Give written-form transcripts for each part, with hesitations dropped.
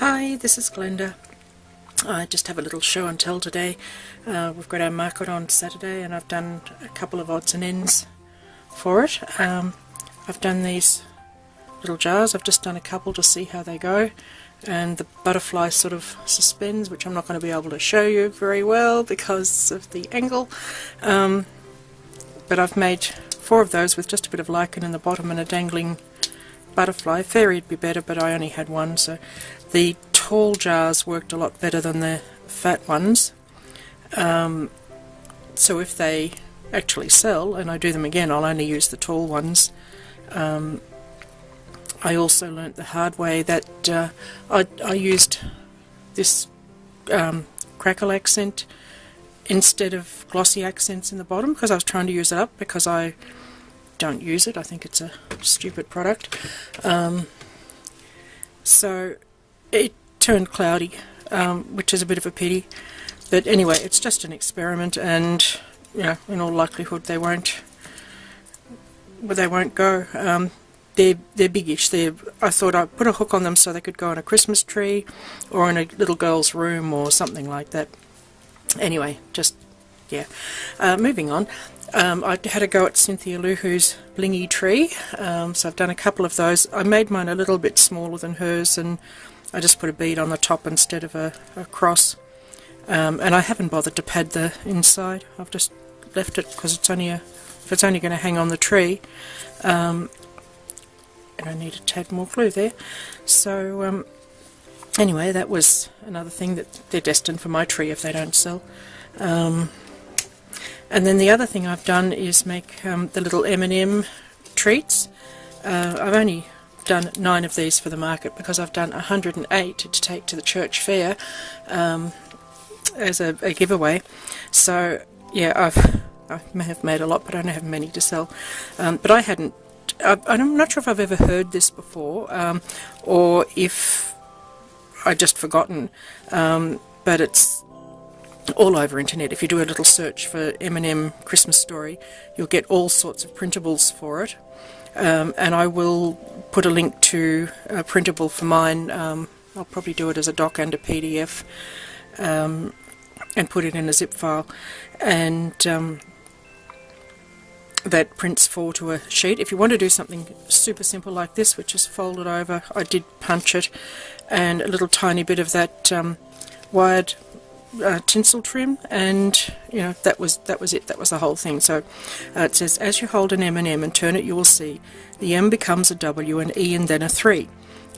Hi, this is Glenda. I just have a little show and tell today. We've got our market on Saturday and I've done a couple of odds and ends for it. I've done these little jars. I've just done a couple to see how they go, and the butterfly sort of suspends, which I'm not going to be able to show you very well because of the angle, but I've made 4 of those with just a bit of lichen in the bottom and a dangling butterfly. Fairy'd be better, but I only had one, so the tall jars worked a lot better than the fat ones. So if they actually sell and I do them again, I'll only use the tall ones. I also learnt the hard way that I used this crackle accent instead of glossy accents in the bottom because I was trying to use it up, because I don't use it. I think it's a stupid product. So it turned cloudy, which is a bit of a pity. But anyway, it's just an experiment, and you know, in all likelihood they won't go. They're biggish. I thought I'd put a hook on them so they could go on a Christmas tree or in a little girl's room or something like that. Anyway, just yeah. Moving on. I had a go at Cynthia Luhu's blingy tree, so I've done a couple of those. I made mine a little bit smaller than hers, and I just put a bead on the top instead of a cross. And I haven't bothered to pad the inside. I've just left it because it's only if it's only going to hang on the tree. And I need a tad more glue there. So anyway, that was another thing that they're destined for my tree if they don't sell. And then the other thing I've done is make the little M&M treats. I've only done 9 of these for the market because I've done 108 to take to the church fair as a giveaway. So yeah, I may have made a lot, but I don't have many to sell. But I'm not sure if I've ever heard this before, or if I just forgotten, but it's all over internet. If you do a little search for M&M Christmas story, you'll get all sorts of printables for it, and I will put a link to a printable for mine. I'll probably do it as a doc and a PDF, and put it in a zip file, and that prints 4 to a sheet. If you want to do something super simple like this, which is folded over, I did punch it, and a little tiny bit of that wired tinsel trim, and you know, that was it. That was the whole thing. So it says, as you hold an M&M and turn it, you will see the M becomes a W, an E, and then a 3.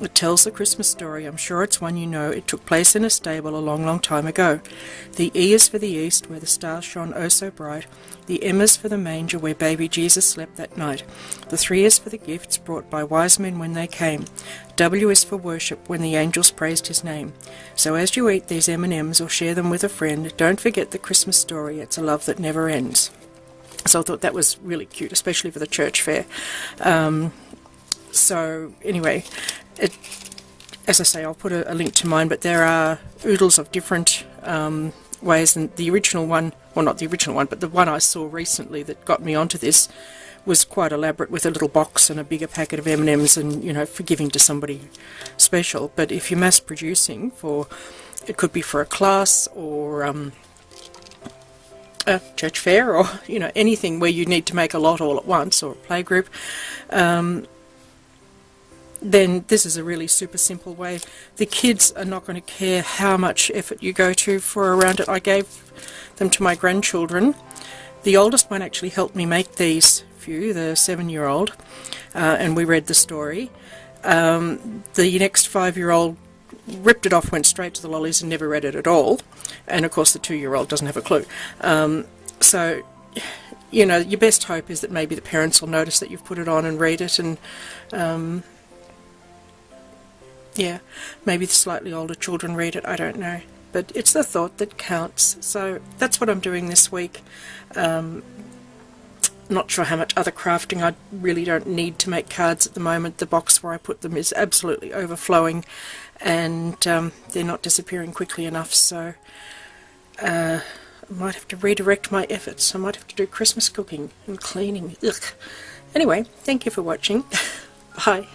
It tells the Christmas story. I'm sure it's one you know. It took place in a stable a long, long time ago. The E is for the east, where the stars shone oh so bright. The M is for the manger, where baby Jesus slept that night. The 3 is for the gifts brought by wise men when they came. W is for worship, when the angels praised his name. So as you eat these M&Ms or share them with a friend, don't forget the Christmas story. It's a love that never ends. So I thought that was really cute, especially for the church fair. So anyway, as I say, I'll put a link to mine, but there are oodles of different ways, and the original one, well, not the original one, but the one I saw recently that got me onto this was quite elaborate, with a little box and a bigger packet of M&Ms, and you know, for giving to somebody special. But if you're mass producing it could be for a class or a church fair, or you know, anything where you need to make a lot all at once, or a playgroup, then this is a really super simple way. The kids are not going to care how much effort you go to for around it. I gave them to my grandchildren. The oldest one actually helped me make these few, the 7-year-old, and we read the story. The next 5-year-old ripped it off, went straight to the lollies and never read it at all. And of course the 2-year-old doesn't have a clue. So, you know, your best hope is that maybe the parents will notice that you've put it on and read it, and yeah, maybe the slightly older children read it, I don't know. But it's the thought that counts. So that's what I'm doing this week. Not sure how much other crafting. I really don't need to make cards at the moment. The box where I put them is absolutely overflowing, and they're not disappearing quickly enough. So I might have to redirect my efforts. I might have to do Christmas cooking and cleaning. Ugh. Anyway, thank you for watching. Bye.